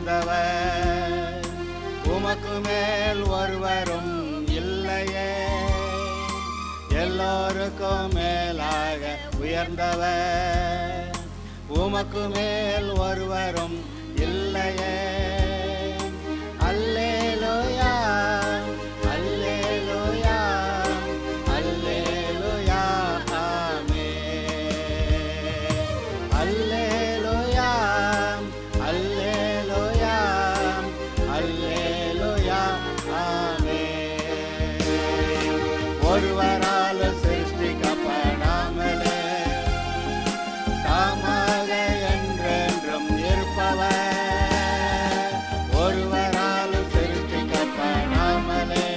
உயர்ந்தவர், உமக்கு மேல் ஒருவரும் இல்லையே. எல்லோருக்கும் மேலாக உயர்ந்தவர், உமக்கு மேல் ஒருவரும் இல்லையே. அல்லேலூயா, அல்லேலூயா, அல்லேலூயா, ஆமென். அல்லேலூயா, அல்லேலூயா, அல்லேலூயா, ஆமென். ஒருவரால் சிருஷ்டிக்கப்படாமலே தாமாக என்றென்றும் இருப்பவர், ஒருவரால் சிருஷ்டிக்கப்படாமலே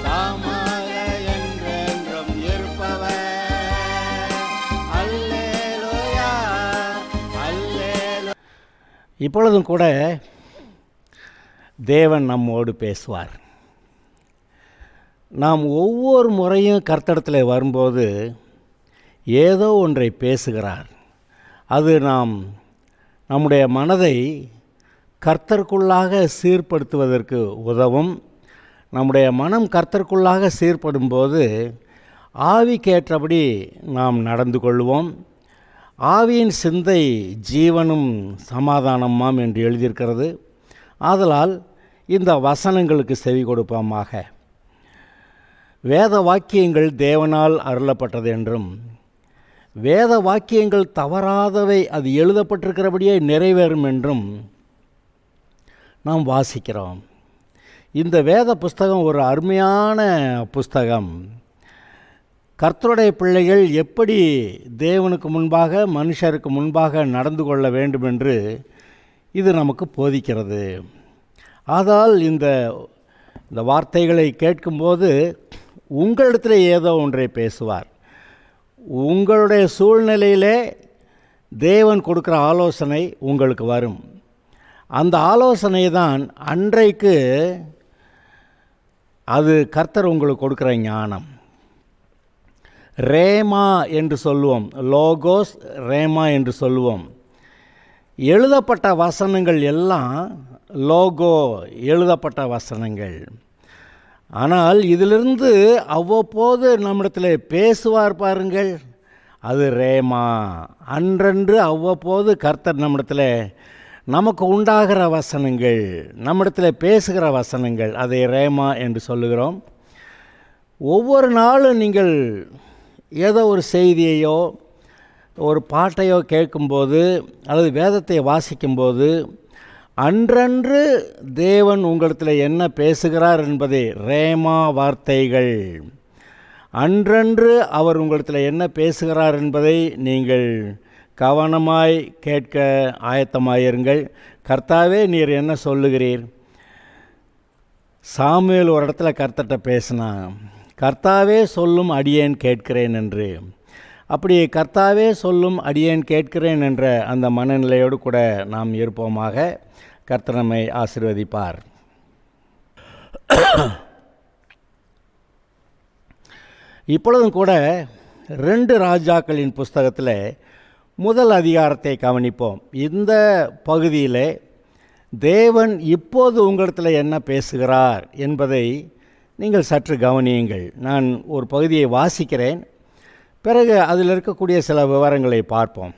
தாமாக என்றென்றும் இருப்பவர். அல்லேலூயா, அல்லேலூயா. இப்பொழுதும் கூட தேவன் நம்மோடு பேசுவார். நாம் ஒவ்வொரு முறையும் கர்த்தரிடத்தில் வரும்போது ஏதோ ஒன்றை பேசுகிறார். அது நம்முடைய மனதை கர்த்தருக்குள்ளாக சீர்படுத்துவதற்கு உதவும். நம்முடைய மனம் கர்த்தருக்குள்ளாக சீர்படும்போது ஆவிக்கேற்றபடி நாம் நடந்து கொள்வோம். ஆவியின் சிந்தை ஜீவனும் சமாதானமாம் என்று எழுதியிருக்கிறது. ஆதலால் இந்த வசனங்களுக்கு செவி கொடுப்போமாக. வேத வாக்கியங்கள் தேவனால் அருளப்பட்டது என்றும், வேத வாக்கியங்கள் தவறாதவை, அது எழுதப்பட்டிருக்கிறபடியே நிறைவேறும் என்றும் நாம் வாசிக்கிறோம். இந்த வேத புஸ்தகம் ஒரு அருமையான புஸ்தகம். கர்த்தருடைய பிள்ளைகள் எப்படி தேவனுக்கு முன்பாக, மனுஷருக்கு முன்பாக நடந்து கொள்ள வேண்டும் என்று இது நமக்கு போதிக்கிறது. ஆதலால் இந்த வார்த்தைகளை கேட்கும்போது உங்களிடத்தில் ஏதோ ஒன்றை பேசுவார். உங்களுடைய சூழ்நிலையிலே தேவன் கொடுக்குற ஆலோசனை உங்களுக்கு வரும். அந்த ஆலோசனை தான் அன்றைக்கு அது கர்த்தர் உங்களுக்கு கொடுக்குற ஞானம். ரேமா என்று சொல்லுவோம், லோகோஸ் ரேமா என்று சொல்லுவோம். எழுதப்பட்ட வசனங்கள் எல்லாம் லோகோ, எழுதப்பட்ட வசனங்கள். ஆனால் இதிலிருந்து அவ்வப்போது நம்மிடத்தில் பேசுவார் பாருங்கள், அது ரேமா. அன்றன்று அவ்வப்போது கர்த்தர் நம்மிடத்தில் நமக்கு உண்டாகிற வசனங்கள், நம்மிடத்தில் பேசுகிற வசனங்கள், அதை ரேமா என்று சொல்லுகிறோம். ஒவ்வொரு நாளும் நீங்கள் ஏதோ ஒரு செய்தியையோ ஒரு பாட்டையோ கேட்கும்போது அல்லது வேதத்தை வாசிக்கும்போது அன்றன்று தேவன் உங்களிடத்தில் என்ன பேசுகிறார் என்பதை, ரேமா வார்த்தைகள், அன்றன்று அவர் உங்களிடத்தில் என்ன பேசுகிறார் என்பதை நீங்கள் கவனமாய் கேட்க ஆயத்தமாயிருங்கள். கர்த்தாவே நீர் என்ன சொல்லுகிறீர்? சாமுவேல் ஒரு இடத்துல கர்த்தர்கிட்ட பேசினான், கர்த்தாவே சொல்லும் அடியேன் கேட்கிறேன் என்று. அப்படி கர்த்தாவே சொல்லும் அடியேன் கேட்கிறேன் என்ற அந்த மனநிலையோடு கூட நாம் இருப்போமாக. கர்த்தர் நம்மை ஆசீர்வதிப்பார். இப்பொழுதும் கூட 2 ராஜாக்களின் புஸ்தகத்தில் முதல் அதிகாரத்தை கவனிப்போம். இந்த பகுதியில் தேவன் இப்போது உங்களிடத்தில் என்ன பேசுகிறார் என்பதை நீங்கள் சற்று கவனியுங்கள். நான் ஒரு பகுதியை வாசிக்கிறேன், பிறகு அதில் இருக்கக்கூடிய சில விவரங்களை பார்ப்போம்.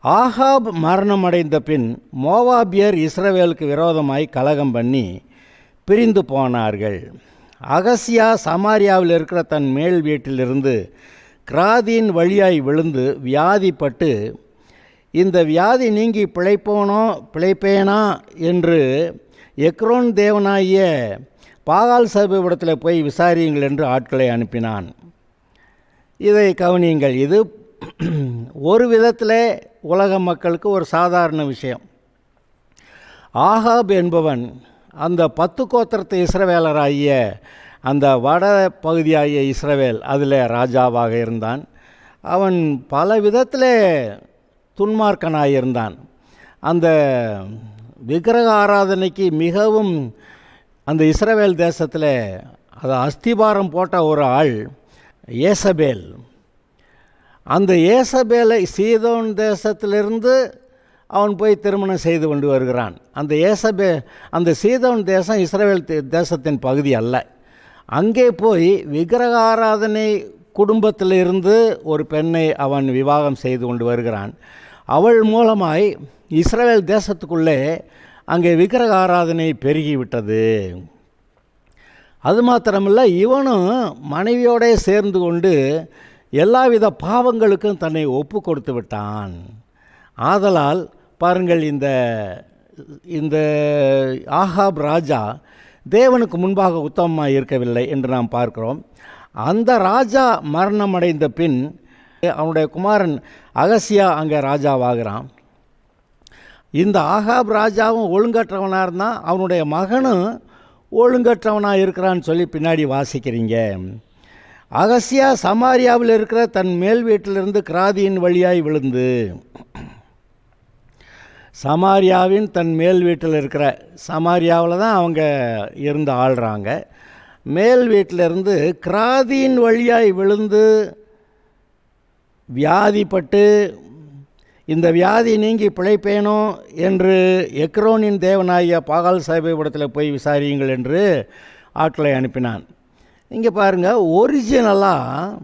ஆகாப் மரணமடைந்த பின் மோவாபியர் இஸ்ரவேலுக்கு விரோதமாய் கலகம் பண்ணி பிரிந்து போனார்கள். அகசியா சமாரியாவில் இருக்கிற தன் மேல் வீட்டிலிருந்து கிராதியின் வழியாய் விழுந்து வியாதிப்பட்டு, இந்த வியாதி நீங்கி பிழைப்பேனா என்று எக்ரோன் தேவனாகிய பாகால் சபையிடத்தில் போய் விசாரியுங்கள் என்று ஆட்களை அனுப்பினான். இதை கவனியுங்கள். இது ஒரு விதத்தில் உலக மக்களுக்கு ஒரு சாதாரண விஷயம். ஆகாப் என்பவன் அந்த 10 கோத்திரத்து இஸ்ரவேலராகிய அந்த வட பகுதியாகிய இஸ்ரவேல், அதில் ராஜாவாக இருந்தான். அவன் பல விதத்தில் துன்மார்க்கனாயிருந்தான். அந்த விக்கிரக ஆராதனைக்கு மிகவும் அந்த இஸ்ரவேல் தேசத்தில் அது அஸ்திபாரம் போட்ட ஒரு ஆள் ஏசபேல். அந்த ஏசபேலை சீதோன் தேசத்திலிருந்து அவன் போய் திருமணம் செய்து கொண்டு வருகிறான். அந்த சீதோன் தேசம் இஸ்ரவேல் தேசத்தின் பகுதி அல்ல. அங்கே போய் விக்கிரகாராதனை குடும்பத்திலிருந்து ஒரு பெண்ணை அவன் விவாகம் செய்து கொண்டு வருகிறான். அவள் மூலமாய் இஸ்ரவேல் தேசத்துக்குள்ளே அங்கே விக்கிரக ஆராதனை பெருகிவிட்டது. அது மாத்திரமில்லை, இவனும் மனைவியோடே சேர்ந்து கொண்டு எல்லாவித பாவங்களுக்கும் தன்னை ஒப்பு கொடுத்து விட்டான். ஆதலால் பாருங்கள், இந்த ஆகாப் ராஜா தேவனுக்கு முன்பாக உத்தமமாக இருக்கவில்லை என்று நாம் பார்க்கிறோம். அந்த ராஜா மரணம் அடைந்த பின் அவனுடைய குமாரன் அகசியா அங்கே ராஜாவாகிறான். இந்த ஆகாப் ராஜாவும் ஒழுங்கற்றவனாக இருந்தான், அவனுடைய மகனும் ஒழுங்கற்றவனாக இருக்கிறான்னு சொல்லி பின்னாடி வாசிக்கிறீங்க. அகசியா சமாரியாவில் இருக்கிற தன் மேல் வீட்டிலிருந்து கிராதியின் வழியாய் விழுந்து, சமாரியாவின் தன் மேல் வீட்டில் இருக்கிற, சமாரியாவில் தான் அவங்க இருந்து ஆள்றாங்க, மேல் வீட்டிலிருந்து கிராதியின் வழியாய் விழுந்து வியாதிப்பட்டு, இந்த வியாதி நீங்கி பிழைப்பேனோ என்று எக்ரோனின் தேவனாகிய பாகால் சேபையிடத்தில் போய் விசாரியுங்கள் என்று ஆட்களை அனுப்பினான். இங்கே பாருங்கள், ஒரிஜினலாக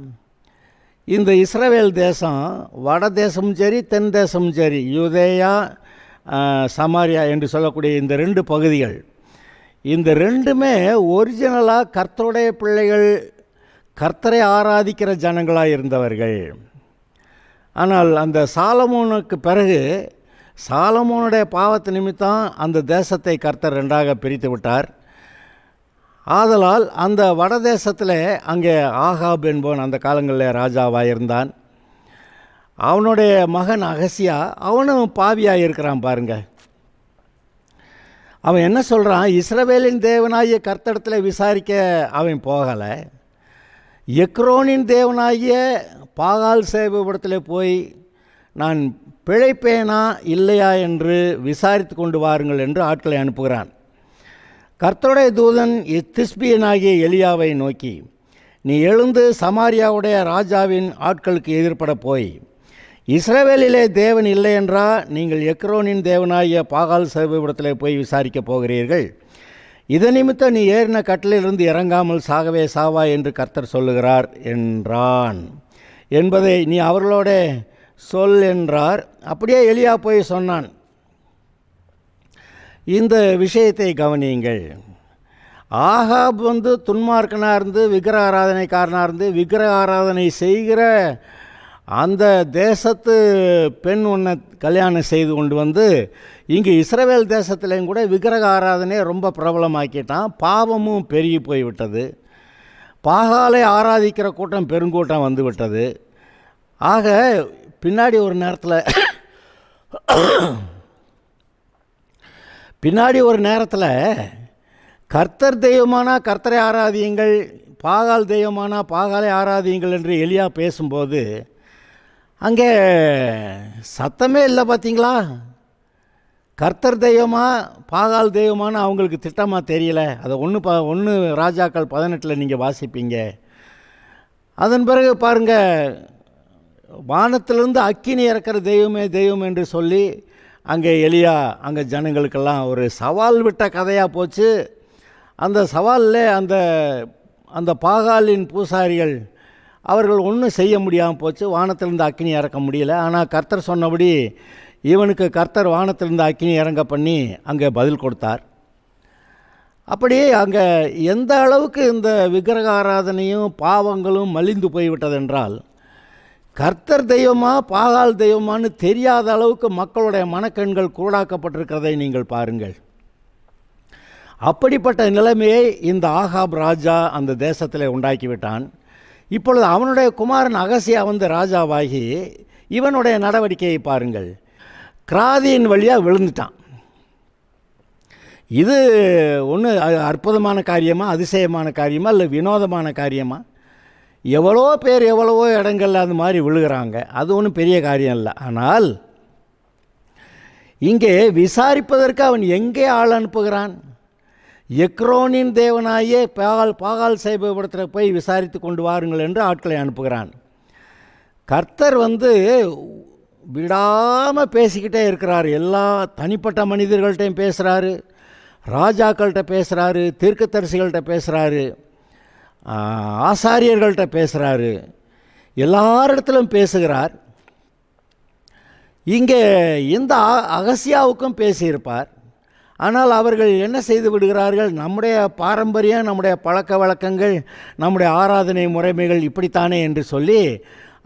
இந்த இஸ்ரவேல் தேசம் வட தேசமும் சரி தென் தேசமும் சரி, யூதேயா சமாரியா என்று சொல்லக்கூடிய இந்த ரெண்டு பகுதிகள், இந்த ரெண்டுமே ஒரிஜினலாக கர்த்தருடைய பிள்ளைகள், கர்த்தரை ஆராதிக்கிற ஜனங்களாக இருந்தவர்கள். ஆனால் அந்த சாலமோனுக்கு பிறகு சாலமோனுடைய பாவத்து நிமித்தம் அந்த தேசத்தை கர்த்தர் ரெண்டாக பிரித்து விட்டார். ஆதலால் அந்த வட தேசத்தில் அங்கே ஆகாப் என்பவன் அந்த காலங்களில் ராஜாவாக இருந்தான். அவனுடைய மகன் அகசியா அவனும் பாவியாக இருக்கிறான். பாருங்க, அவன் என்ன சொல்கிறான், இஸ்ரவேலின் தேவனாகிய கர்த்தரிடத்தில் விசாரிக்க அவன் போகலை, எக்ரோனின் தேவனாகிய பாகால் சேபையிடத்தில் போய் நான் பிழைப்பேனா இல்லையா என்று விசாரித்து கொண்டு வாருங்கள் என்று ஆட்களை அனுப்புகிறான். கர்த்தருடைய தூதன் திஸ்பியனாகிய எலியாவை நோக்கி, நீ எழுந்து சமாரியாவுடைய ராஜாவின் ஆட்களுக்கு எதிர்ப்பட போய், இஸ்ரவேலிலே தேவன் இல்லை என்றால் நீங்கள் எக்ரோனின் தேவனாகிய பாகால் சேபையிடத்தில் போய் விசாரிக்கப் போகிறீர்கள். இதை நிமித்தம் நீ ஏறின கட்டிலிருந்து இறங்காமல் சாகவே சாவா என்று கர்த்தர் சொல்லுகிறார் என்றான் என்பதை நீ அவர்களோட சொல் என்றார். அப்படியே எலியா போய் சொன்னான். இந்த விஷயத்தை கவனியுங்கள். ஆகாப் துன்மார்க்கனாக இருந்து விக்கிரக ஆராதனைக்காரனாக இருந்து விக்கிரக ஆராதனை செய்கிற அந்த தேசத்து பெண் ஒன்றை கல்யாணம் செய்து கொண்டு இங்கே இஸ்ரவேல் தேசத்துலேயும் கூட விக்கிரக ஆராதனையை ரொம்ப பிரபலமாக்கிட்டான். பாவமும் பெருகி போய்விட்டது. பாகாலை ஆராதிக்கிற கூட்டம் பெருங்கூட்டம் வந்து விட்டது. ஆக பின்னாடி ஒரு நேரத்தில் கர்த்தர் தெய்வமானா கர்த்தரை ஆராதியுங்கள், பாகால் தெய்வமானா பாகாலை ஆராதியுங்கள் என்று எலியா பேசும்போது அங்கே சத்தமே இல்லை. பார்த்தீங்களா, கர்த்தர் தெய்வமா பாகால் தெய்வமான அவங்களுக்கு திட்டமாக தெரியல. அதை 1 ராஜாக்கள் 18 நீங்கள் வாசிப்பீங்க. அதன் பிறகு பாருங்கள், வானத்திலிருந்து அக்கினி இறக்கிற தெய்வமே தெய்வம் என்று சொல்லி அங்கே எலியா அங்கே ஜனங்களுக்கெல்லாம் ஒரு சவால் விட்ட கதையாக போச்சு. அந்த சவாலில் அந்த பாகாலின் பூசாரிகள் அவர்கள் ஒன்றும் செய்ய முடியாமல் போச்சு. வானத்திலிருந்து அக்கினி இறக்க முடியல. ஆனால் கர்த்தர் சொன்னபடி இவனுக்கு கர்த்தர் வானத்திலிருந்து அக்கினி இறங்க பண்ணி அங்கே பதில் கொடுத்தார். அப்படியே அங்கே எந்த அளவுக்கு இந்த விக்கிரக ஆராதனையும் பாவங்களும் மலிந்து போய்விட்டதென்றால், கர்த்தர் தெய்வமா பாகால் தெய்வமானு தெரியாத அளவுக்கு மக்களுடைய மனக்கண்கள் கூடாக்கப்பட்டிருக்கிறதை நீங்கள் பாருங்கள். அப்படிப்பட்ட நிலைமையை இந்த ஆகாப் ராஜா அந்த தேசத்தில் உண்டாக்கிவிட்டான். இப்பொழுது அவனுடைய குமாரன் அகசியா ராஜாவாகி இவனுடைய நடவடிக்கையை பாருங்கள். கிராதியின் வழியாக விழுந்துட்டான். இது ஒன்று அற்புதமான காரியமா, அதிசயமான காரியமா, இல்லை வினோதமான காரியமா? எவ்வளோ பேர் எவ்வளவோ இடங்கள்ல அந்த மாதிரி விழுகிறாங்க. அது ஒன்றும் பெரிய காரியம் இல்லை. ஆனால் இங்கே விசாரிப்பதற்கு அவன் எங்கே ஆள் அனுப்புகிறான்? எக்ரோனின் தேவனாயே பாகால் சேபையிடத்தில் போய் விசாரித்து கொண்டு வாருங்கள் என்று ஆட்களை அனுப்புகிறான். கர்த்தர் விடாமல் பேசிக்கிட்டே இருக்கிறார். எல்லா தனிப்பட்ட மனிதர்கள்ட்டையும் பேசுகிறாரு, ராஜாக்கள்கிட்ட பேசுகிறாரு, தீர்க்கதரிசிகள்கிட்ட பேசுகிறாரு, ஆசாரியர்கள்ட்ட பேசுகிறாரு, எல்லாரிடத்திலும் பேசுகிறார். இங்கே இந்த அகசியாவுக்கும் பேசியிருப்பார். ஆனால் அவர்கள் என்ன செய்து விடுகிறார்கள்? நம்முடைய பாரம்பரியம், நம்முடைய பழக்க வழக்கங்கள், நம்முடைய ஆராதனை முறைமைகள் இப்படித்தானே என்று சொல்லி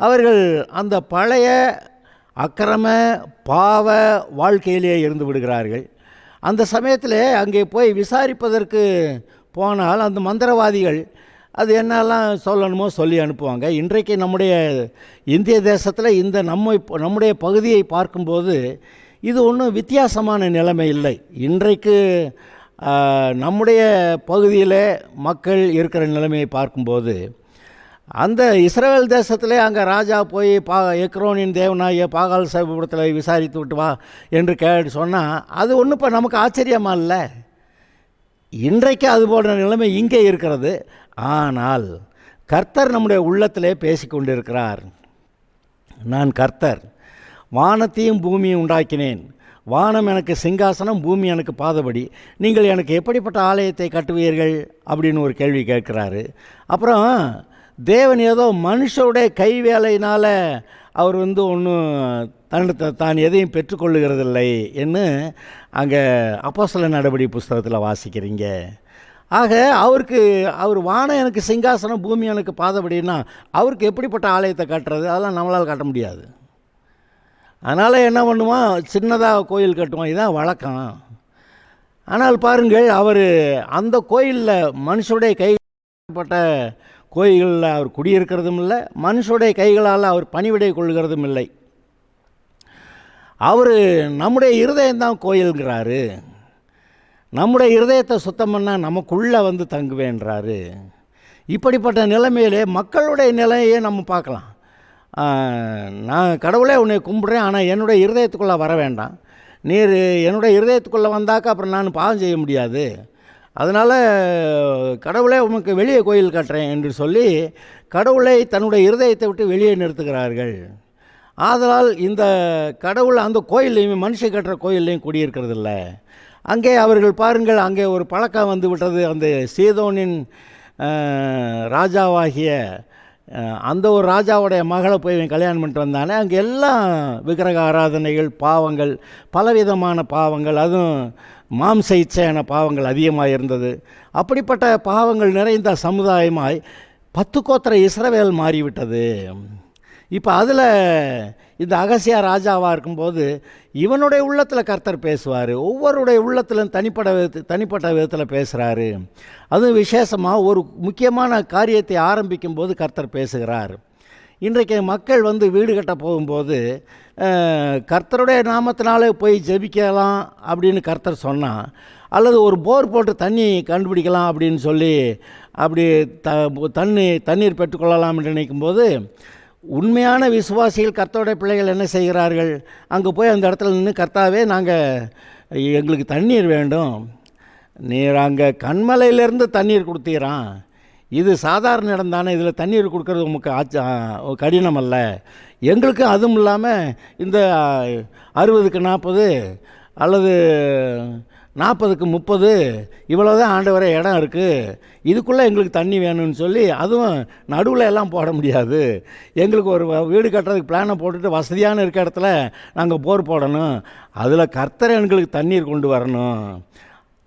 அவர்கள் அந்த பழைய அக்கிரம பாவ வாழ்க்கையிலேயே இருந்து விடுகிறார்கள். அந்த சமயத்தில் அங்கே போய் விசாரிப்பதற்கு போனால் அந்த மந்திரவாதிகள் அது என்னெல்லாம் சொல்லணுமோ சொல்லி அனுப்புவாங்க. இன்றைக்கு நம்முடைய இந்திய தேசத்தில் இந்த நம்முடைய பகுதியை பார்க்கும்போது இது ஒன்றும் வித்தியாசமான நிலைமை இல்லை. இன்றைக்கு நம்முடைய பகுதியில் மக்கள் இருக்கிற நிலைமையை பார்க்கும்போது அந்த இஸ்ரவேல் தேசத்திலே அங்கே ராஜா போய் எக்ரோனின் தேவனாகிய பாகால் சபீபத்தில் விசாரித்து விட்டு வா என்று கேட்டு சொன்னால் அது ஒன்றும் இப்போ நமக்கு ஆச்சரியமாக இல்லை. இன்றைக்கு அது போன்ற நிலைமை இங்கே இருக்கிறது. ஆனால் கர்த்தர் நம்முடைய உள்ளத்திலே பேசிக்கொண்டிருக்கிறார். நான் கர்த்தர், வானத்தையும் பூமியும் உண்டாக்கினேன். வானம் எனக்கு சிங்காசனம், பூமி எனக்கு பாதபடி. நீங்கள் எனக்கு எப்படிப்பட்ட ஆலயத்தை கட்டுவீர்கள் அப்படின்னு ஒரு கேள்வி கேட்குறாரு. அப்புறம் தேவன் ஏதோ மனுஷருடைய கை வேலையினால் அவர் ஒன்றும் தான் எதையும் பெற்றுக்கொள்ளுகிறதில்லை என்று அங்கே அப்போஸ்தலர் நடபடி புஸ்தகத்தில் வாசிக்கிறீங்க. ஆக அவர் வானம் எனக்கு சிங்காசனம், பூமி எனக்கு பாதபடின்னா அவருக்கு எப்படிப்பட்ட ஆலயத்தை கட்டுறது? அதெல்லாம் நம்மளால் கட்ட முடியாது. அதனால் என்ன பண்ணுவோம், சின்னதாக கோயில் கட்டுவோம், இதுதான் வழக்கம். ஆனால் பாருங்கள், அவர் அந்த கோயிலில் மனுஷருடைய கைப்பட்ட கோயில்களில் அவர் குடியிருக்கிறதும் இல்லை, மனுஷருடைய கைகளால் அவர் பணிவிடை கொள்கிறதும் இல்லை. அவர் நம்முடைய இருதயம்தான் கோயில்ங்கிறாரு. நம்முடைய இருதயத்தை சுத்தம் பண்ணால் நமக்குள்ளே தங்குவேன்றாரு. இப்படிப்பட்ட நிலைமையிலே மக்களுடைய நிலையை நம்ம பார்க்கலாம். நான் கடவுளே உன்னை கும்பிட்றேன், ஆனால் என்னுடைய இருதயத்துக்குள்ளே வர வேண்டாம். நீர் என்னுடைய இருதயத்துக்குள்ளே வந்தாக்கா அப்புறம் நான் பாவம் செய்ய முடியாது. அதனால் கடவுளே உனக்கு வெளியே கோயில் கட்டுறேன் என்று சொல்லி கடவுளை தன்னுடைய இருதயத்தை விட்டு வெளியே நிறுத்துகிறார்கள். ஆதலால் இந்த கடவுள் அந்த கோயிலையும் மனுஷன் கட்டுற கோயிலையும் குடியிருக்கிறதில்ல. அங்கே அவர்கள் பாருங்கள், அங்கே ஒரு பழக்கம் வந்து விட்டது. அந்த சீதோனின் ராஜாவாகிய அந்த ஒரு ராஜாவுடைய மகளை போய் கல்யாணம் பண்ணிட்டு வந்தானே, அங்கே எல்லாம் விக்கிரக ஆராதனைகள், பாவங்கள், பலவிதமான பாவங்கள், அதுவும் மாம்ச இச்சையான பாவங்கள் அதிகமாக இருந்தது. அப்படிப்பட்ட பாவங்கள் நிறைந்த சமுதாயமாய் 10 கோத்திர இஸ்ரவேல் மாறிவிட்டது. இப்போ அதில் இந்த அகசியா ராஜாவாக இருக்கும்போது இவனுடைய உள்ளத்தில் கர்த்தர் பேசுவார். ஒவ்வொருடைய உள்ளத்திலும் தனிப்பட்ட விதத்தில் பேசுகிறாரு. அதுவும் விசேஷமாக ஒரு முக்கியமான காரியத்தை ஆரம்பிக்கும் போது கர்த்தர் பேசுகிறார். இன்றைக்கு மக்கள் வீடு கட்ட போகும்போது கர்த்தருடைய நாமத்தினாலே போய் ஜெபிக்கலாம் அப்படின்னு கர்த்தர் சொன்னால், அல்லது ஒரு போர் போட்டு தண்ணி கண்டுபிடிக்கலாம் அப்படின்னு சொல்லி அப்படி தண்ணீர் பெற்றுக்கொள்ளலாம் என்று நினைக்கும்போது உண்மையான விசுவாசிகள் கர்த்தருடைய பிள்ளைகள் என்ன செய்கிறார்கள்? அங்கே போய் அந்த இடத்துல நின்று, கர்த்தாவே எங்களுக்கு தண்ணீர் வேண்டும், நீர் அங்கே கண்மலையிலேருந்து தண்ணீர் கொடுத்தீரான், இது சாதாரண இடம் தானே, இதில் தண்ணீர் கொடுக்கறது உங்களுக்கு கடினம் அல்ல, எங்களுக்கு அதுவும் இல்லாமல் இந்த 60க்கு 40 அல்லது 40க்கு 30 இவ்வளோதான் ஆண்டவரே இடம் இருக்குது, இதுக்குள்ளே எங்களுக்கு தண்ணி வேணும்னு சொல்லி, அதுவும் நடுவில் எல்லாம் போட முடியாது, எங்களுக்கு ஒரு வீடு கட்டுறதுக்கு பிளானை போட்டுட்டு வசதியான இருக்க இடத்துல நாங்கள் போர் போடணும், அதில் கர்த்தர் எங்களுக்கு தண்ணீர் கொண்டு வரணும்,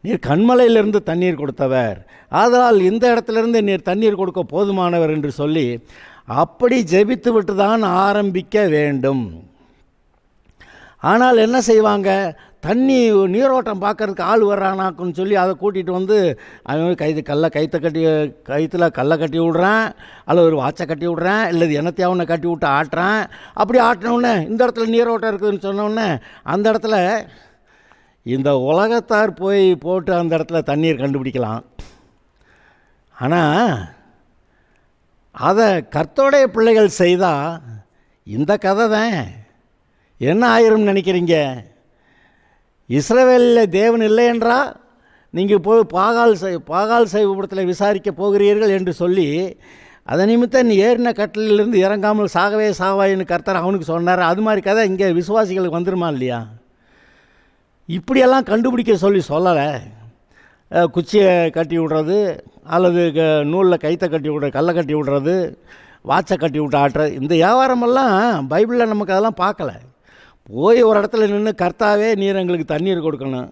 நீர் கண்மலையிலிருந்து தண்ணீர் கொடுத்தவர், ஆதலால் இந்த இடத்துலேருந்து நீர் தண்ணீர் கொடுக்க போதுமானவர் என்று சொல்லி அப்படி ஜெபித்து விட்டு தான் ஆரம்பிக்க வேண்டும். ஆனால் என்ன செய்வாங்க, நீரோட்டம் பார்க்கறதுக்கு ஆள் வர்றானாக்குன்னு சொல்லி அதை கூட்டிகிட்டு அவன் கயிற்றுல கல்லை கட்டி விட்றான், அல்லது ஒரு வாட்சை கட்டி விட்றான், இல்லை என்னத்தையாவனை கட்டி விட்டு ஆட்டுறான். அப்படி ஆட்டினவுடனே இந்த இடத்துல நீரோட்டம் இருக்குதுன்னு சொன்னோடனே அந்த இடத்துல இந்த உலகத்தார் போய் போட்டு அந்த இடத்துல தண்ணீர் கண்டுபிடிக்கலாம். ஆனால் அதை கர்த்தருடைய பிள்ளைகள் செய்தால் இந்த கதை தான் என்ன ஆயிரும் நினைக்கிறீங்க? இஸ்ரவேலில் தேவன் இல்லை என்றால் நீங்கள் போய் பாகால் சைவபுரத்தில் விசாரிக்க போகிறீர்கள் என்று சொல்லி அதை நிமித்தம் நீ ஏறின கட்டிலிருந்து இறங்காமல் சாகவே சாவாயின்னு கர்த்தர் அவனுக்கு சொன்னார். அது மாதிரி கதை இங்கே விசுவாசிகளுக்கு வந்துருமா இல்லையா? இப்படியெல்லாம் கண்டுபிடிக்க சொல்லலை. குச்சியை கட்டி விடுறது, அல்லது நூலில் கைத்தை கட்டி விடுறது, கல்லை கட்டி விடுறது, வாட்சை கட்டி விட்டு ஆட்டுறது, இந்த வியாபாரமெல்லாம் பைபிளில் நமக்கு அதெல்லாம் பார்க்கல. போய் ஒரு இடத்துல நின்று கர்த்தாவே நீர் எங்களுக்கு தண்ணீர் கொடுக்கணும்.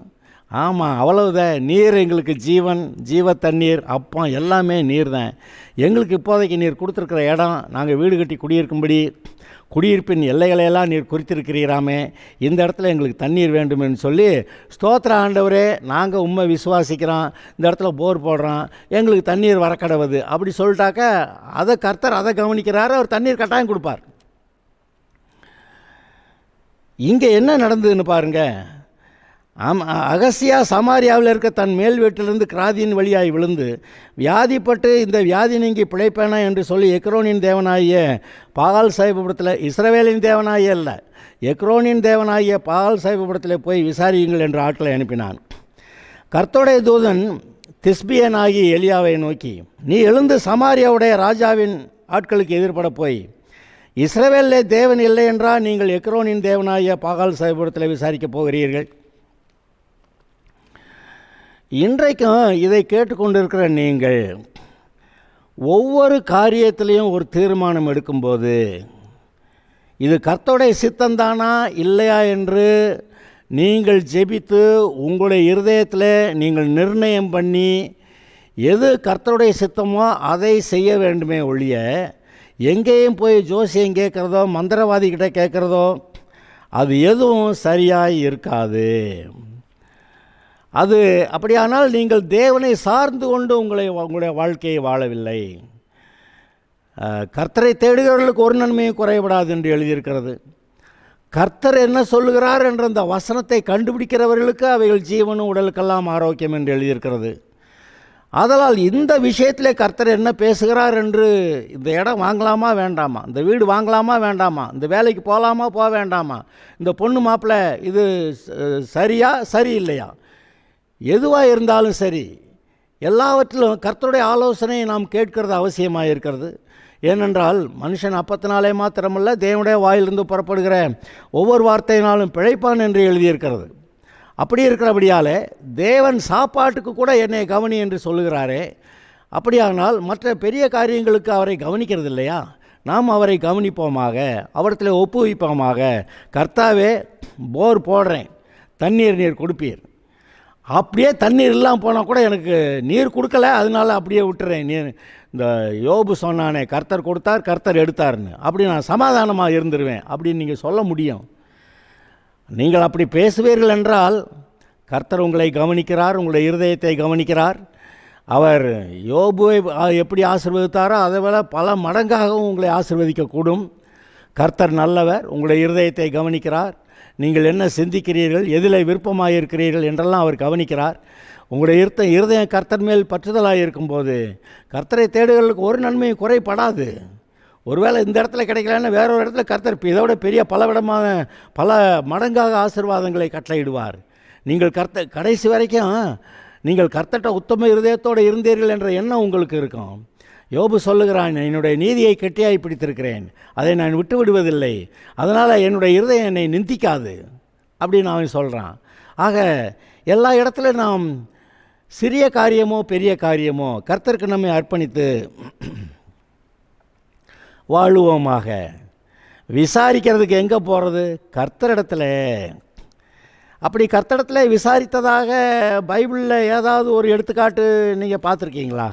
ஆமாம், அவ்வளவுதான். நீர் எங்களுக்கு ஜீவன், ஜீவ தண்ணீர், அப்பம் எல்லாமே நீர் தான். எங்களுக்கு இப்போதைக்கு நீர் கொடுத்துருக்கிற இடம், நாங்கள் வீடு கட்டி குடியிருக்கும்படி குடியிருப்பின் எல்லைகளையெல்லாம் நீர் குறித்திருக்கிறீராமே, இந்த இடத்துல எங்களுக்கு தண்ணீர் வேண்டுமென்னு சொல்லி, ஸ்தோத்திர ஆண்டவரே, நாங்கள் உண்மை விசுவாசிக்கிறோம், இந்த இடத்துல போர் போடுறோம், எங்களுக்கு தண்ணீர் வரக்கடவுது அப்படி சொல்லிட்டாக்க அதை கர்த்தர் அதை கவனிக்கிறாரு. அவர் தண்ணீர் கட்டாயம் கொடுப்பார். இங்கே என்ன நடந்ததுன்னு பாருங்கள். அகசியா சமாரியாவில் இருக்க தன் மேல் வீட்டிலிருந்து கிராதியின் வழியாய் விழுந்து வியாதிப்பட்டு இந்த வியாதி நீங்கி பிழைப்பேனா என்று சொல்லி எக்ரோனின் தேவனாகிய பாகால் சாஹிபிடத்தில், இஸ்ரவேலின் தேவனாகிய அல்ல, எக்ரோனின் தேவனாகிய பாகால் சாஹிபிடத்தில் போய் விசாரியுங்கள் என்று ஆட்களை அனுப்பினான். கர்த்தருடைய தூதன் திஸ்பியனாகி எலியாவை நோக்கி, நீ எழுந்து சமாரியாவுடைய ராஜாவின் ஆட்களுக்கு எதிர்பட போய், இஸ்ரவேலிலே தேவன் இல்லை என்றால் நீங்கள் எக்ரோனின் தேவனாகிய பாகால் சாஹிபிடத்தில் விசாரிக்கப் போகிறீர்கள். இன்றைக்கும் இதை கேட்டுக்கொண்டிருக்கிற நீங்கள் ஒவ்வொரு காரியத்திலையும் ஒரு தீர்மானம் எடுக்கும்போது இது கர்த்தருடைய சித்தந்தானா இல்லையா என்று நீங்கள் ஜெபித்து உங்களுடைய இருதயத்தில் நீங்கள் நிர்ணயம் பண்ணி எது கர்த்தருடைய சித்தமோ அதை செய்ய வேண்டுமே ஒழிய எங்கேயும் போய் ஜோசியம் கேட்குறதோ மந்திரவாதிகிட்ட கேட்குறதோ அது எதுவும் சரியாக இருக்காது. அது அப்படியானால் நீங்கள் தேவனை சார்ந்து கொண்டு உங்களுடைய வாழ்க்கையை வாழவில்லை. கர்த்தரை தேடுகிறவர்களுக்கு ஒரு நன்மையும் குறைபடாது என்று எழுதியிருக்கிறது. கர்த்தர் என்ன சொல்லுகிறார் என்ற அந்த வசனத்தை கண்டுபிடிக்கிறவர்களுக்கு அவைகள் ஜீவனும் உடலுக்கெல்லாம் ஆரோக்கியம் என்று எழுதியிருக்கிறது. ஆதலால் இந்த விஷயத்திலே கர்த்தர் என்ன பேசுகிறார் என்று, இந்த இடம் வாங்கலாமா வேண்டாமா, இந்த வீடு வாங்கலாமா வேண்டாமா, இந்த வேலைக்கு போகலாமா போக வேண்டாமா, இந்த பொண்ணு மாப்பிள்ளை இது சரியா சரியில்லையா, எதுவாக இருந்தாலும் சரி, எல்லாவற்றிலும் கர்த்தருடைய ஆலோசனையை நாம் கேட்கிறது அவசியமாக இருக்கிறது. ஏனென்றால் மனுஷன் அப்பத்தினாலே மாத்திரமல்ல, தேவனுடைய வாயிலிருந்து புறப்படுகிற ஒவ்வொரு வார்த்தையினாலும் பிழைப்பான் என்று எழுதியிருக்கிறது. அப்படி இருக்கிறபடியால் தேவன் சாப்பாட்டுக்கு கூட என்னை கவனி என்று சொல்லுகிறாரே, அப்படியானால் மற்ற பெரிய காரியங்களுக்கு அவரை கவனிக்கிறது இல்லையா? நாம் அவரை கவனிப்போமாக, அவரிடத்தில் ஒப்புவிப்போமாக. கர்த்தாவே, போர் போடுறேன், நீர் கொடுப்பீர். அப்படியே தண்ணீர் இல்லாமல் போனால் கூட எனக்கு நீர் கொடுக்கல, அதனால அப்படியே விட்டுறேன். நீர் இந்த யோபு சொன்னானே, கர்த்தர் கொடுத்தார் கர்த்தர் எடுத்தார்னு, அப்படி நான் சமாதானமாக இருந்துருவேன் அப்படின்னு நீங்கள் சொல்ல முடியும். நீங்கள் அப்படி பேசுவீர்கள் என்றால் கர்த்தர் உங்களை கவனிக்கிறார், உங்களுடைய இருதயத்தை கவனிக்கிறார். அவர் யோபுவை எப்படி ஆசீர்வதித்தாரோ அதை விட பல மடங்காகவும் உங்களை ஆசீர்வதிக்கக்கூடும். கர்த்தர் நல்லவர், உங்களுடைய இருதயத்தை கவனிக்கிறார். நீங்கள் என்ன சிந்திக்கிறீர்கள், எதில் விருப்பமாக இருக்கிறீர்கள் என்றெல்லாம் அவர் கவனிக்கிறார். உங்களுடைய இருதயம் கர்த்தர் மேல் பற்றுதலாக இருக்கும்போது கர்த்தரை தேடுகளுக்கு ஒரு நன்மையும் குறைபடாது. ஒருவேளை இந்த இடத்துல கிடைக்கலன்னா வேற ஒரு இடத்துல கர்த்தர் இதோட பெரிய பல மடங்காக ஆசீர்வாதங்களை கட்டளையிடுவார். நீங்கள் கடைசி வரைக்கும் நீங்கள் கர்த்தர்ட்ட உத்தம இருதயத்தோடு இருந்தீர்கள் என்ற எண்ணம் உங்களுக்கு இருக்கும். யோபு சொல்லுகிறான், என்னுடைய நீதியை கெட்டியாய் பிடித்திருக்கிறேன், அதை நான் விட்டு விடுவதில்லை, அதனால் என்னுடைய இருதயம் என்னை நிந்திக்காது அப்படின்னு அவன் சொல்கிறான். ஆக எல்லா இடத்துலையும் நாம் சிறிய காரியமோ பெரிய காரியமோ கர்த்தருக்கு நம்மை அர்ப்பணித்து வாழுவோமாக. விசாரிக்கிறதுக்கு எங்கே போகிறது? கர்த்தரிடத்தில். அப்படி கர்த்தரிடத்தில் விசாரித்ததாக பைபிளில் ஏதாவது ஒரு எடுத்துக்காட்டு நீங்கள் பார்த்துருக்கீங்களா?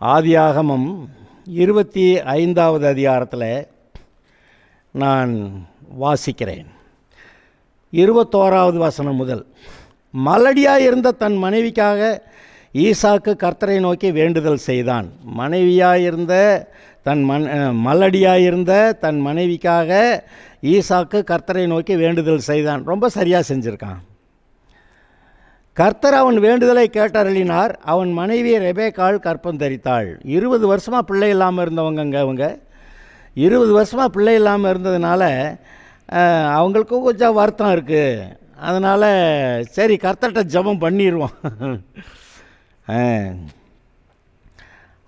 ஆதியாகமம் 25வது அதிகாரத்தில் நான் வாசிக்கிறேன். 21வது வசனம் முதல். மலடியாக இருந்த தன் மனைவிக்காக ஈசாக்கு கர்த்தரை நோக்கி வேண்டுதல் செய்தான். மனைவியாயிருந்த மலடியாயிருந்த தன் மனைவிக்காக ஈசாக்கு கர்த்தரை நோக்கி வேண்டுதல் செய்தான். ரொம்ப சரியாக செஞ்சுருக்கான். கர்த்தர் அவன் வேண்டுதலை கேட்டருளினார். அவன் மனைவி ரெபேக்காள் கற்பம் தரித்தாள். 20 வருஷமாக பிள்ளை இல்லாமல் இருந்தவங்க அவங்க 20 வருஷமாக பிள்ளை இல்லாமல் இருந்ததுனால அவங்களுக்கும் கொஞ்சம் வருத்தம் இருக்குது. அதனால் சரி கர்த்தர்கிட்ட ஜெபம் பண்ணிடுவோம்.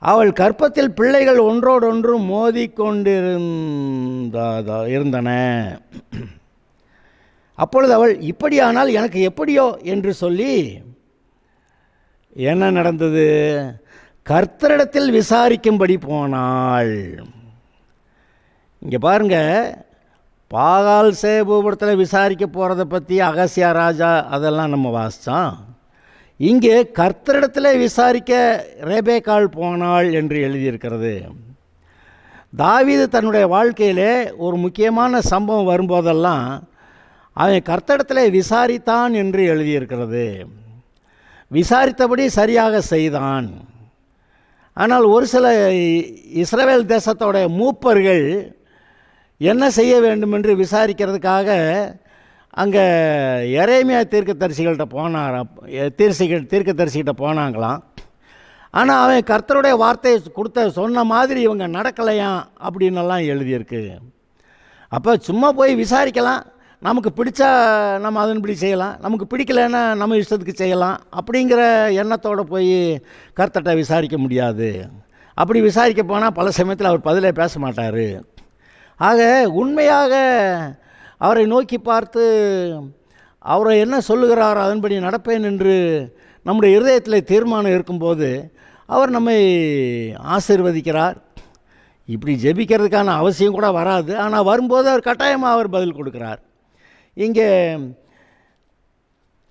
அவள் கர்ப்பத்தில் பிள்ளைகள் ஒன்றோடொன்று இருந்தன. அப்பொழுது அவள், இப்படியானால் எனக்கு எப்படியோ என்று சொல்லி என்ன நடந்தது? கர்த்தரிடத்தில் விசாரிக்கும்படி போனாள். இங்கே பாருங்க, பாகால் சேபூபுரத்தில் விசாரிக்க போகிறத பற்றி அகசியா ராஜா அதெல்லாம் நம்ம வாசித்தோம். இங்கே கர்த்தரிடத்தில் விசாரிக்க ரெபேக்காள் போனாள் என்று எழுதியிருக்கிறது. தாவீது தன்னுடைய வாழ்க்கையிலே ஒரு முக்கியமான சம்பவம் வரும்போதெல்லாம் அவன் கர்த்தரிடத்தில் விசாரித்தான் என்று எழுதியிருக்கிறது. விசாரித்தபடி சரியாக செய்தான். ஆனால் ஒரு சில இஸ்ரவேல் தேசத்தோட மூப்பர்கள் என்ன செய்ய வேண்டும் என்று விசாரிக்கிறதுக்காக அங்கே எரேமியா தீர்க்கதரிசிகள்கிட்ட தீர்க்கதரிசிகிட்ட போனாங்களாம். ஆனால் அவன் கர்த்தருடைய வார்த்தையை சொன்ன மாதிரி இவங்க நடக்கலையாம் அப்படின்னெல்லாம் எழுதியிருக்கு. அப்போ சும்மா போய் விசாரிக்கலாம், நமக்கு பிடிச்சா நம்ம அதன்படி செய்யலாம், நமக்கு பிடிக்கலைன்னா நம்ம இஷ்டத்துக்கு செய்யலாம் அப்படிங்கிற எண்ணத்தோடு போய் கர்த்தர்கிட்ட விசாரிக்க முடியாது. அப்படி விசாரிக்க போனால் பல சமயத்தில் அவர் பதிலே பேச மாட்டார். ஆக உண்மையாக அவரை நோக்கி பார்த்து அவரை என்ன சொல்லுகிறார் அதன்படி நடப்பேன் என்று நம்முடைய இருதயத்தில் தீர்மானம் இருக்கும்போது அவர் நம்மை ஆசீர்வதிக்கிறார். இப்படி ஜெபிக்கிறதுக்கான அவசியம் கூட வராது. ஆனால் வரும்போது அவர் கட்டாயமாக அவர் பதில் கொடுக்கிறார். இங்கே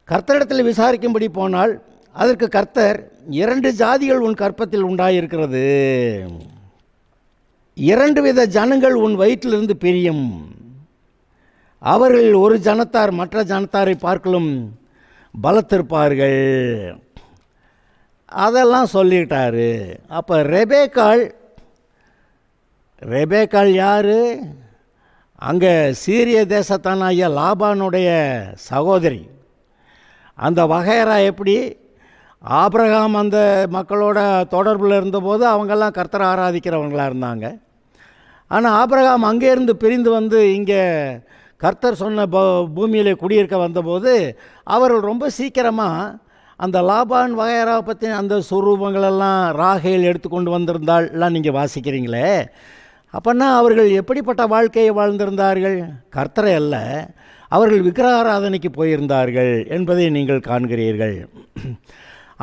கர்த்தரிடத்தில் விசாரிக்கும்படி போனால் அதற்கு கர்த்தர், 2 ஜாதிகள் உன் கற்பத்தில் உண்டாயிருக்கிறது, 2 வித ஜனங்கள் உன் வயிற்றிலிருந்து பிரியும், அவர்கள் ஒரு ஜனத்தார் மற்ற ஜனத்தாரை பார்க்கலும் பலத்திருப்பார்கள். அதெல்லாம் சொல்லிட்டாரு. அப்போ ரெபேக்காள் யார்? அங்கே சீரிய தேசத்தானாகிய லாபானுடைய சகோதரி. அந்த வகையரா எப்படி? ஆபிரகாம் அந்த மக்களோட தொடர்பில் இருந்தபோது அவங்கெல்லாம் கர்த்தரை ஆராதிக்கிறவங்களாக இருந்தாங்க. ஆனால் ஆபிரகாம் அங்கேருந்து பிரிந்து வந்து இங்கே கர்த்தர் சொன்ன பூமியிலே குடியிருக்க வந்தபோது அவர்கள் ரொம்ப சீக்கிரமாக அந்த லாபான் வகையராவை பற்றி அந்த சுரூபங்களெல்லாம் ராகேல் எடுத்துக்கொண்டு வந்திருந்தாள்லாம் நீங்கள் வாசிக்கிறீங்களே. அப்போன்னா அவர்கள் எப்படிப்பட்ட வாழ்க்கையை வாழ்ந்திருந்தார்கள்? கர்த்தரை அல்ல, அவர்கள் விக்கிரகாராதனைக்கு போயிருந்தார்கள் என்பதை நீங்கள் காண்கிறீர்கள்.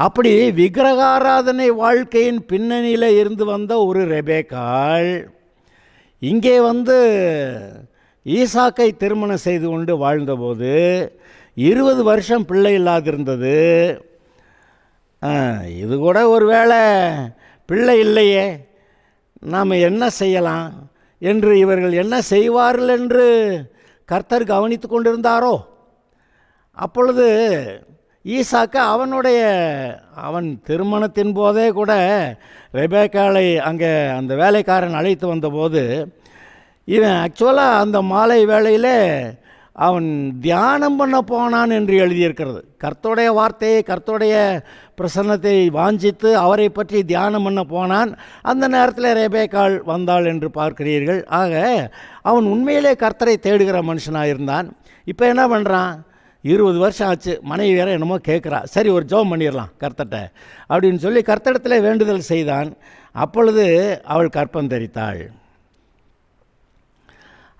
அப்படி விக்கிரகாராதனை வாழ்க்கையின் பின்னணியில் இருந்து வந்த ஒரு ரெபேக்காள் இங்கே வந்து ஈசாக்கை திருமணம் செய்து கொண்டு வாழ்ந்தபோது 20 வருஷம் பிள்ளை இல்லாதிருந்தது. இது கூட ஒரு வேளை பிள்ளை இல்லையே, நாம் என்ன செய்யலாம் என்று இவர்கள் என்ன செய்வார்கள் என்று கர்த்தர் கவனித்து கொண்டிருந்தாரோ. அப்பொழுது ஈசாக்கு அவன் திருமணத்தின் போதே கூட ரெபேக்காளை அங்கே அந்த வேலைக்காரன் அழைத்து வந்தபோது இவன் ஆக்சுவலாக அந்த மாலை வேளையில் அவன் தியானம் பண்ண போனான் என்று எழுதியிருக்கிறது. கர்த்தருடைய வார்த்தையை, கர்த்தருடைய பிரசன்னத்தை வாஞ்சித்து அவரை பற்றி தியானம் பண்ண போனான். அந்த நேரத்தில் ரெபேக்காள் வந்தாள் என்று பார்க்கிறீர்கள். ஆக அவன் உண்மையிலே கர்த்தரை தேடுகிற மனுஷனாக இருந்தான். இப்போ என்ன பண்ணுறான்? 20 வருஷம் ஆச்சு, மனைவி வேறு என்னமோ கேட்குறா, சரி ஒரு ஜெபம் பண்ணிடலாம் கர்த்தர்ட்ட அப்படின்னு சொல்லி கர்த்தரிடத்தில் வேண்டுதல் செய்தான். அப்பொழுது அவள் கர்ப்பம் தரித்தாள்.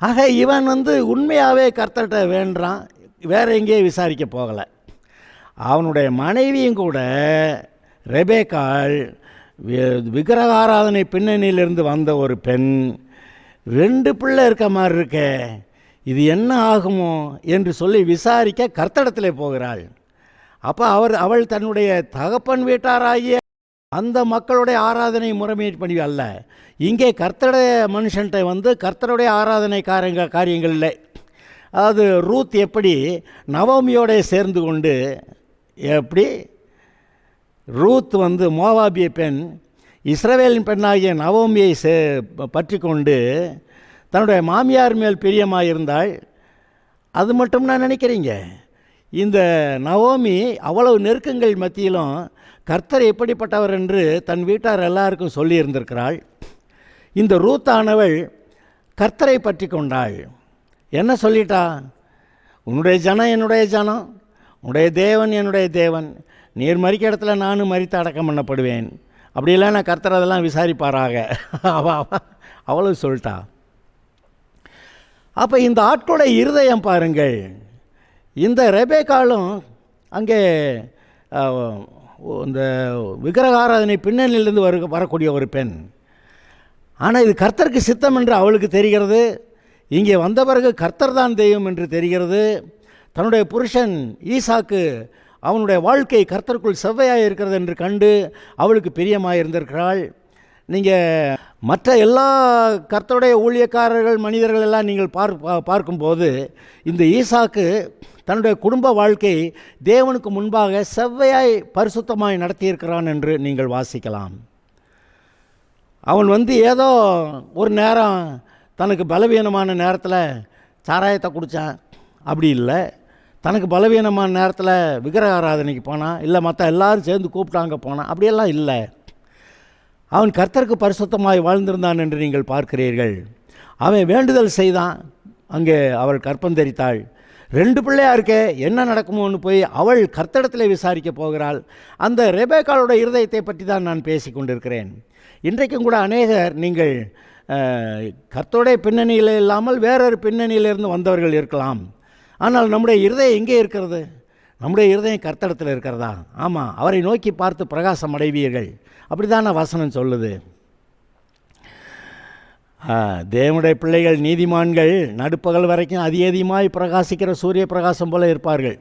ஆக இவன் வந்து உண்மையாகவே கர்த்தர்கிட்ட வேண்டான், வேற எங்கேயும் விசாரிக்க போகலை. அவனுடைய மனைவியும் கூட ரெபேக்காள் விக்கிரகாராதனை பின்னணியிலிருந்து வந்த ஒரு பெண், 2 பிள்ளை இருக்க மாதிரி இருக்கே, இது என்ன ஆகுமோ என்று சொல்லி விசாரிக்க கர்த்தரிடத்திலே போகிறாள். அப்போ அவள் தன்னுடைய தகப்பன் வீட்டாராகிய அந்த மக்களுடைய ஆராதனை முறைமைப்படி அல்ல, இங்கே கர்த்தருடைய மனுஷன்ட்ட வந்து கர்த்தருடைய ஆராதனை காரியங்களில், அதாவது ரூத் எப்படி நவோமியோட சேர்ந்து கொண்டு, எப்படி ரூத் வந்து மோவாபிய பெண் இஸ்ரவேலின் பெண்ணாகிய நவோமியை பற்றி கொண்டு தன்னுடைய மாமியார் மேல் பிரியமாக இருந்தாள். அது மட்டும் நான் நினைக்கிறீங்க, இந்த நவோமி அவ்வளவு நெருக்கங்கள் மத்தியிலும் கர்த்தர் எப்படிப்பட்டவர் என்று தன் வீட்டார் எல்லாருக்கும் சொல்லி இருந்திருக்கிறாள். இந்த ரூத்தானவள் கர்த்தரை பற்றி கொண்டாள். என்ன சொல்லிட்டா? உன்னுடைய ஜனம் என்னுடைய ஜனம், உன்னுடைய தேவன் என்னுடைய தேவன், நீர் மறிக்க இடத்துல நானும் மறித்து அடக்கம் பண்ணப்படுவேன் அப்படி இல்லைன்னா கர்த்தர் அதெல்லாம் விசாரிப்பாராக. அவ்வளவு சொல்லிட்டா. அப்போ இந்த ஆட்களோட இருதயம் பாருங்கள். இந்த ரெபேக்காலும் அங்கே இந்த விக்கிரகாராதனை பின்னணியிலிருந்து வரக்கூடிய ஒரு பெண். ஆனால் இது கர்த்தருக்கு சித்தம் என்று அவளுக்கு தெரிகிறது. இங்கே வந்த பிறகு கர்த்தர் தான் தெய்வம் என்று தெரிகிறது. தன்னுடைய புருஷன் ஈசாக்கு அவனுடைய வாழ்க்கை கர்த்தருக்குள் செவ்வையாக இருக்கிறது என்று கண்டு அவளுக்கு பிரியமாக இருந்திருக்கிறாள். நீங்கள் மற்ற எல்லா கர்த்தருடைய ஊழியக்காரர்கள் மனிதர்கள் எல்லாம் நீங்கள் பார்க்கும்போது இந்த ஈசாக்கு தன்னுடைய குடும்ப வாழ்க்கை தேவனுக்கு முன்பாக செவ்வையாய் பரிசுத்தமாய் நடத்தியிருக்கிறான் என்று நீங்கள் வாசிக்கலாம். அவன் ஏதோ ஒரு நேரம் தனக்கு பலவீனமான நேரத்தில் சாராயத்தை குடித்தான், அப்படி இல்லை. தனக்கு பலவீனமான நேரத்தில் விக்கிரக ஆராதனைக்கு போனான், இல்லை மற்ற எல்லாரும் சேர்ந்து கூப்பிட்டாங்க போனான், அப்படியெல்லாம் இல்லை. அவன் கர்த்தருக்கு பரிசுத்தமாய் வாழ்ந்திருந்தான் என்று நீங்கள் பார்க்கிறீர்கள். அவன் வேண்டுதல் செய்தான். அங்கே அவள் கற்பந்தரித்தாள். 2 பிள்ளையா இருக்கே, என்ன நடக்குமோன்னு போய் அவள் கர்த்தரிடத்தில் விசாரிக்க போகிறாள். அந்த ரெபேக்காளோட இருதயத்தை பற்றி தான் நான் பேசி கொண்டிருக்கிறேன். இன்றைக்கும் கூட அநேகர் நீங்கள் கர்த்தருடைய பின்னணியில் இல்லாமல் வேறொரு பின்னணியிலிருந்து வந்தவர்கள் இருக்கலாம். ஆனால் நம்முடைய இருதயம் எங்கே இருக்கிறது? நம்முடைய இருதயம் கர்த்தரிடத்தில் இருக்கிறதா? ஆமாம், அவரை நோக்கி பார்த்து பிரகாசம் அடைவீர்கள், அப்படி தானே வசனம் சொல்லுது. தேவனுடைய பிள்ளைகள் நீதிமான்கள் நடுப்பகல் வரைக்கும் அதிகமாய் பிரகாசிக்கிற சூரிய பிரகாசம் போல இருப்பார்கள்.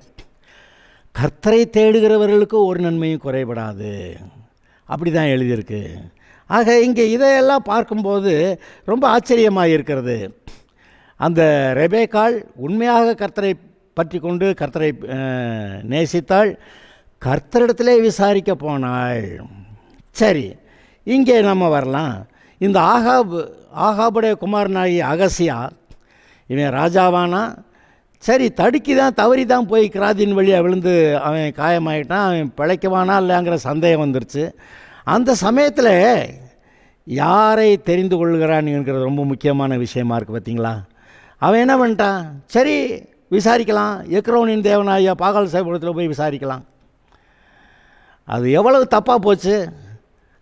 கர்த்தரை தேடுகிறவர்களுக்கு ஒரு நன்மையும் குறைபடாது, அப்படி தான் எழுதியிருக்கு. ஆக இங்கே இதையெல்லாம் பார்க்கும்போது ரொம்ப ஆச்சரியமாக இருக்கிறது. அந்த ரெபேக்காள் உண்மையாக கர்த்தரை பற்றி கொண்டு கர்த்தரை நேசித்தாள், கர்த்தரிடத்திலே விசாரிக்க போனாள். சரி, இங்கே நம்ம வரலாம். இந்த ஆகாபுடைய குமாரனாகி அகசியா இவன் ராஜாவானா? சரி, தவறி தான் போய் கிராதின் வழியாக விழுந்து அவன் காயமாயிட்டான். அவன் பிழைக்குவானா இல்லைங்கிற சந்தேகம் வந்துருச்சு. அந்த சமயத்தில் யாரை தெரிந்து கொள்கிறான் என்கிறது ரொம்ப முக்கியமான விஷயமா இருக்குது, பார்த்தீங்களா? அவன் என்ன பண்ணிட்டான்? சரி, விசாரிக்கலாம், எக்ரோனின் தேவனாயா பாகால் சேபுரத்தில் போய் விசாரிக்கலாம். அது எவ்வளவு தப்பாக போச்சு.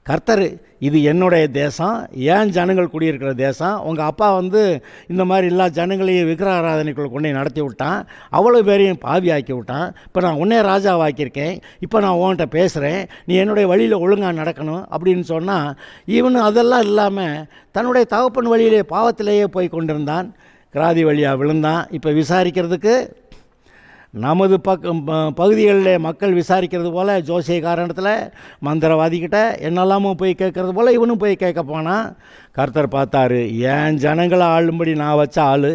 கர்த்தர், இது என்னுடைய தேசம், ஏன் ஜனங்கள் குடியிருக்கிற தேசம். உங்கள் அப்பா இந்த மாதிரி எல்லா ஜனங்களையும் விக்கிரக ஆராதனைக்குள்ளே கொண்டு நடத்தி விட்டான், அவ்வளோ பேரையும் பாவி ஆக்கி விட்டான். இப்போ நான் உன்னே ராஜாவாக்கியிருக்கேன், இப்போ நான் உன்கிட்ட பேசுகிறேன், நீ என்னுடைய வழியில் ஒழுங்காக நடக்கணும் அப்படின்னு சொன்னால், இவனு அதெல்லாம் இல்லாமல் தன்னுடைய தகப்பன் வழியிலே பாவத்திலேயே போய் கொண்டிருந்தான். கிராதி வழியாக விழுந்தான். இப்போ விசாரிக்கிறதுக்கு நமது பகுதிகளில் மக்கள் விசாரிக்கிறது போல் ஜோசியக்காரனத்தில் மந்திரவாதிக்கிட்ட என்னெல்லாமோ போய் கேட்குறது போல் இவனும் போய் கேட்க போனான். கர்த்தர் பார்த்தாரு, என் ஜனங்களை ஆளும்படி நான் வச்ச ஆள்,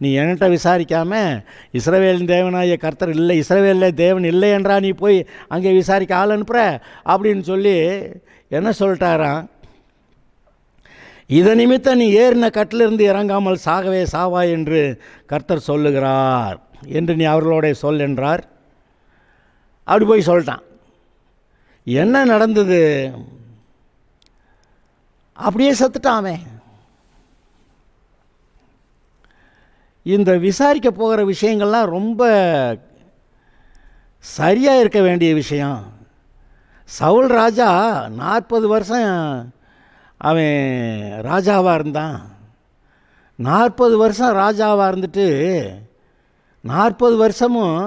நீ என்கிட்ட விசாரிக்காமல் இஸ்ரவேலின் தேவனாய கர்த்தர் இல்லை, இஸ்ரவேலில் தேவன் இல்லை என்றா நீ போய் அங்கே விசாரிக்க ஆள் அனுப்புகிற அப்படின்னு சொல்லி என்ன சொல்லிட்டாராம்? இதை நிமித்தம் நீ ஏறின கட்டிலிருந்து இறங்காமல் சாகவே சாவாய் என்று கர்த்தர் சொல்லுகிறார் என்று நீ அவர்களோட சொல் என்றார். அப்படி போய் சொல்லிட்டான். என்ன நடந்தது? அப்படியே செத்துட்டாமே. இந்த விசாரிக்க போகிற விஷயங்கள்லாம் ரொம்ப சரியாக இருக்க வேண்டிய விஷயம். சவுல் ராஜா 40 வருஷம் அவன் ராஜாவாக இருந்தான். 40 வருஷம் ராஜாவாக இருந்துட்டு 40 வருஷமும்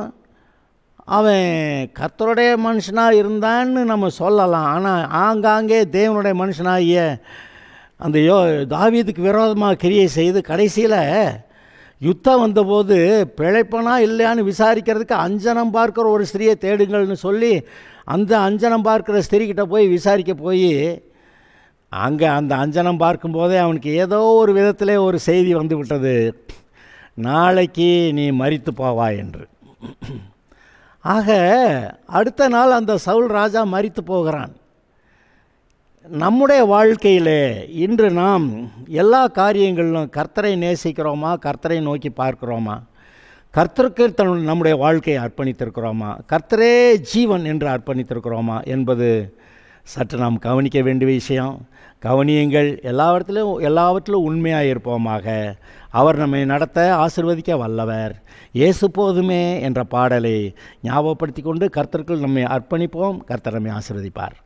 அவன் கர்த்தருடைய மனுஷனாக இருந்தான்னு நம்ம சொல்லலாம். ஆனால் ஆங்காங்கே தேவனுடைய மனுஷனாகிய அந்த தாவீதுக்கு விரோதமாக கிரியை செய்து கடைசியில் யுத்தம் வந்தபோது பிழைப்பனா இல்லையான்னு விசாரிக்கிறதுக்கு அஞ்சனம் பார்க்குற ஒரு ஸ்திரியை தேடுங்கள்னு சொல்லி அந்த அஞ்சனம் பார்க்குற ஸ்திரிக்கிட்ட போய் விசாரிக்க போய் அங்கே அந்த அஞ்சனம் பார்க்கும்போதே அவனுக்கு ஏதோ ஒரு விதத்தில் ஒரு செய்தி வந்து விட்டது, நாளைக்கு நீ மரித்து போவாய் என்று. ஆக அடுத்த நாள் அந்த சவுல் ராஜா மரித்து போகிறான். நம்முடைய வாழ்க்கையில் இன்று நாம் எல்லா காரியங்களிலும் கர்த்தரை நேசிக்கிறோமா, கர்த்தரை நோக்கி பார்க்கிறோமா, கர்த்தருக்கு நம்முடைய வாழ்க்கையை அர்ப்பணித்திருக்கிறோமா, கர்த்தரே ஜீவன் என்று அர்ப்பணித்திருக்கிறோமா என்பது சற்று நாம் கவனிக்க வேண்டிய விஷயம். கவனியுங்கள், எல்லாவற்றிலும் உண்மையாக இருப்போமாக. அவர் நம்மை நடத்த ஆசீர்வதிக்க வல்லவர். இயேசு போதுமே என்ற பாடலை ஞாபகப்படுத்தி கொண்டு கர்த்தருக்குள் நம்மை அர்ப்பணிப்போம். கர்த்தர் நம்மை ஆசீர்வதிப்பார்.